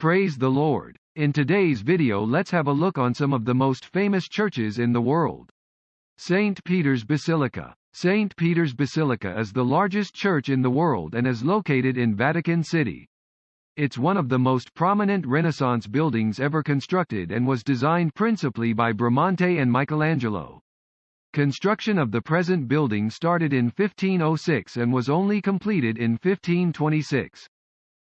Praise the Lord. In today's video, let's have a look on some of the most famous churches in the world. St. Peter's Basilica. St. Peter's Basilica is the largest church in the world and is located in Vatican City. It's one of the most prominent Renaissance buildings ever constructed and was designed principally by Bramante and Michelangelo. Construction of the present building started in 1506 and was only completed in 1526.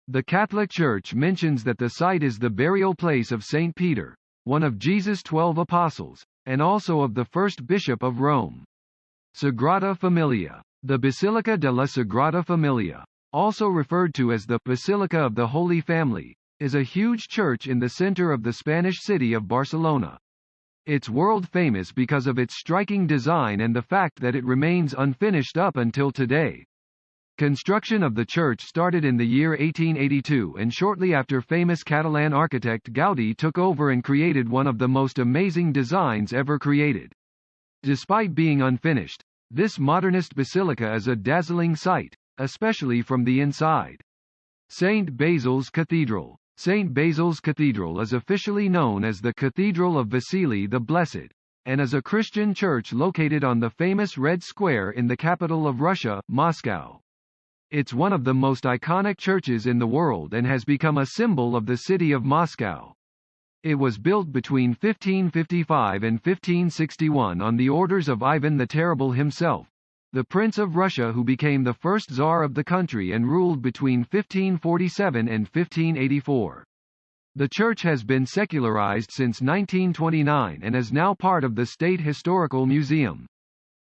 The Catholic Church mentions that the site is the burial place of St. Peter, one of Jesus' 12 apostles, and also of the first bishop of Rome. Sagrada Familia. The Basilica de la Sagrada Familia, also referred to as the Basilica of the Holy Family, is a huge church in the center of the Spanish city of Barcelona. It's world famous because of its striking design and the fact that it remains unfinished up until today. Construction of the church started in the year 1882, and shortly after, famous Catalan architect Gaudí took over and created one of the most amazing designs ever created. Despite being unfinished, this modernist basilica is a dazzling sight, especially from the inside. St. Basil's Cathedral. St. Basil's Cathedral is officially known as the Cathedral of Vasily the Blessed, and is a Christian church located on the famous Red Square in the capital of Russia, Moscow. It's one of the most iconic churches in the world and has become a symbol of the city of Moscow. It was built between 1555 and 1561 on the orders of Ivan the Terrible himself, the Prince of Russia who became the first Tsar of the country and ruled between 1547 and 1584. The church has been secularized since 1929 and is now part of the State Historical Museum.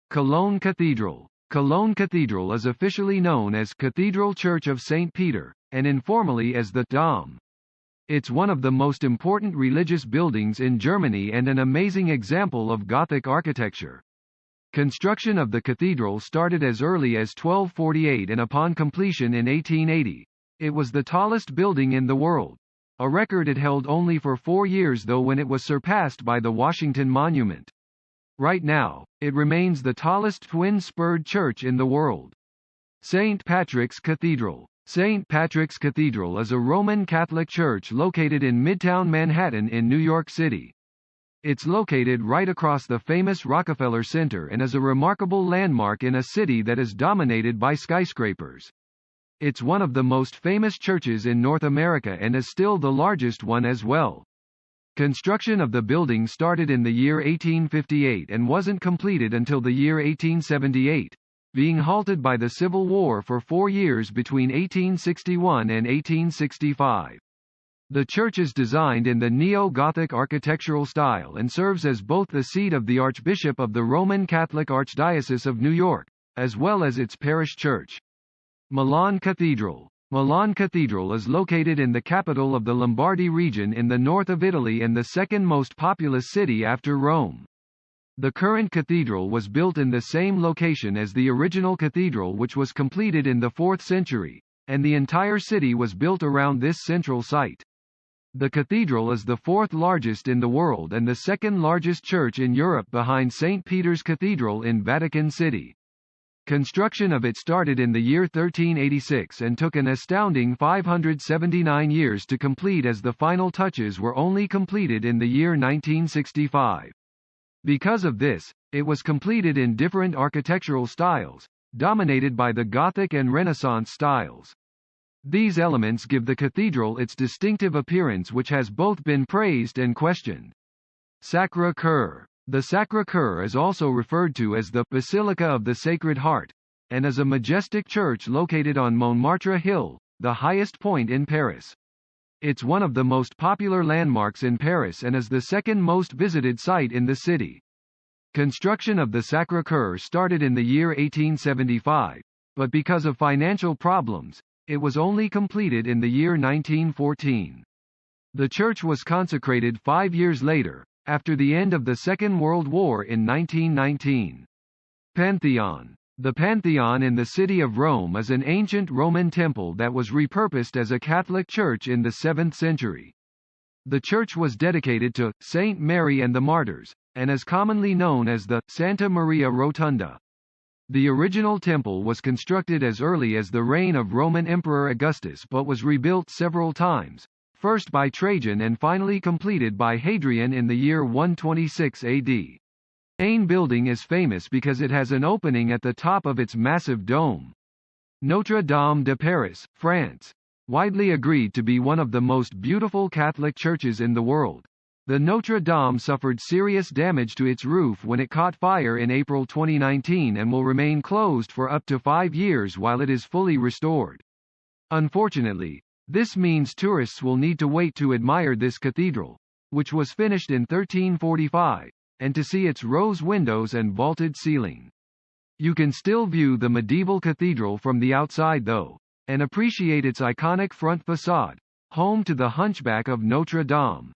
Cologne Cathedral. Cologne Cathedral is officially known as Cathedral Church of St. Peter, and informally as the Dom. It's one of the most important religious buildings in Germany and an amazing example of Gothic architecture. Construction of the cathedral started as early as 1248 and upon completion in 1880, it was the tallest building in the world, a record it held only for 4 years though when it was surpassed by the Washington Monument. Right now, it remains the tallest twin-spurred church in the world. St. Patrick's Cathedral. St. Patrick's Cathedral is a Roman Catholic church located in Midtown Manhattan in New York City. It's located right across the famous Rockefeller Center and is a remarkable landmark in a city that is dominated by skyscrapers. It's one of the most famous churches in North America and is still the largest one as well. Construction of the building started in the year 1858 and wasn't completed until the year 1878, being halted by the Civil War for 4 years between 1861 and 1865. The church is designed in the neo-Gothic architectural style and serves as both the seat of the Archbishop of the Roman Catholic Archdiocese of New York, as well as its parish church. Milan Cathedral. Milan Cathedral is located in the capital of the Lombardy region in the north of Italy and the second most populous city after Rome. The current cathedral was built in the same location as the original cathedral, which was completed in the 4th century, and the entire city was built around this central site. The cathedral is the 4th largest in the world and the 2nd largest church in Europe behind St. Peter's Cathedral in Vatican City. Construction of it started in the year 1386 and took an astounding 579 years to complete, as the final touches were only completed in the year 1965. Because of this, it was completed in different architectural styles, dominated by the Gothic and Renaissance styles. These elements give the cathedral its distinctive appearance, which has both been praised and questioned. Sacré-Cœur. The Sacré-Cœur is also referred to as the Basilica of the Sacred Heart, and is a majestic church located on Montmartre Hill, the highest point in Paris. It's one of the most popular landmarks in Paris and is the second most visited site in the city. Construction of the Sacré-Cœur started in the year 1875, but because of financial problems, it was only completed in the year 1914. The church was consecrated 5 years later, after the end of the Second World War in 1919. Pantheon. The Pantheon in the city of Rome is an ancient Roman temple that was repurposed as a Catholic church in the 7th century. The church was dedicated to Saint Mary and the Martyrs, and is commonly known as the Santa Maria Rotunda. The original temple was constructed as early as the reign of Roman Emperor Augustus but was rebuilt several times, first by Trajan and finally completed by Hadrian in the year 126 AD. Main building is famous because it has an opening at the top of its massive dome. Notre Dame de Paris, France. Widely agreed to be one of the most beautiful Catholic churches in the world. The Notre Dame suffered serious damage to its roof when it caught fire in April 2019 and will remain closed for up to 5 years while it is fully restored. Unfortunately, this means tourists will need to wait to admire this cathedral, which was finished in 1345, and to see its rose windows and vaulted ceiling. You can still view the medieval cathedral from the outside though, and appreciate its iconic front facade, home to the Hunchback of Notre Dame.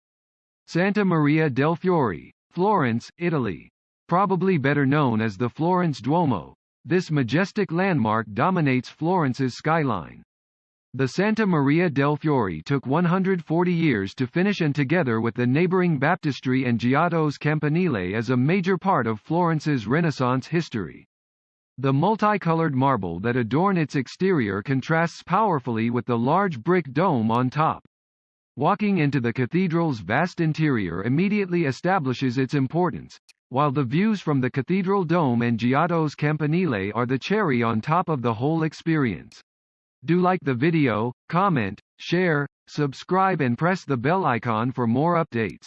Santa Maria del Fiore, Florence, Italy. Probably better known as the Florence Duomo, this majestic landmark dominates Florence's skyline. The Santa Maria del Fiore took 140 years to finish, and together with the neighboring baptistry and Giotto's Campanile is a major part of Florence's Renaissance history. The multicolored marble that adorn its exterior contrasts powerfully with the large brick dome on top. Walking into the cathedral's vast interior immediately establishes its importance, while the views from the cathedral dome and Giotto's Campanile are the cherry on top of the whole experience. Do like the video, comment, share, subscribe and press the bell icon for more updates.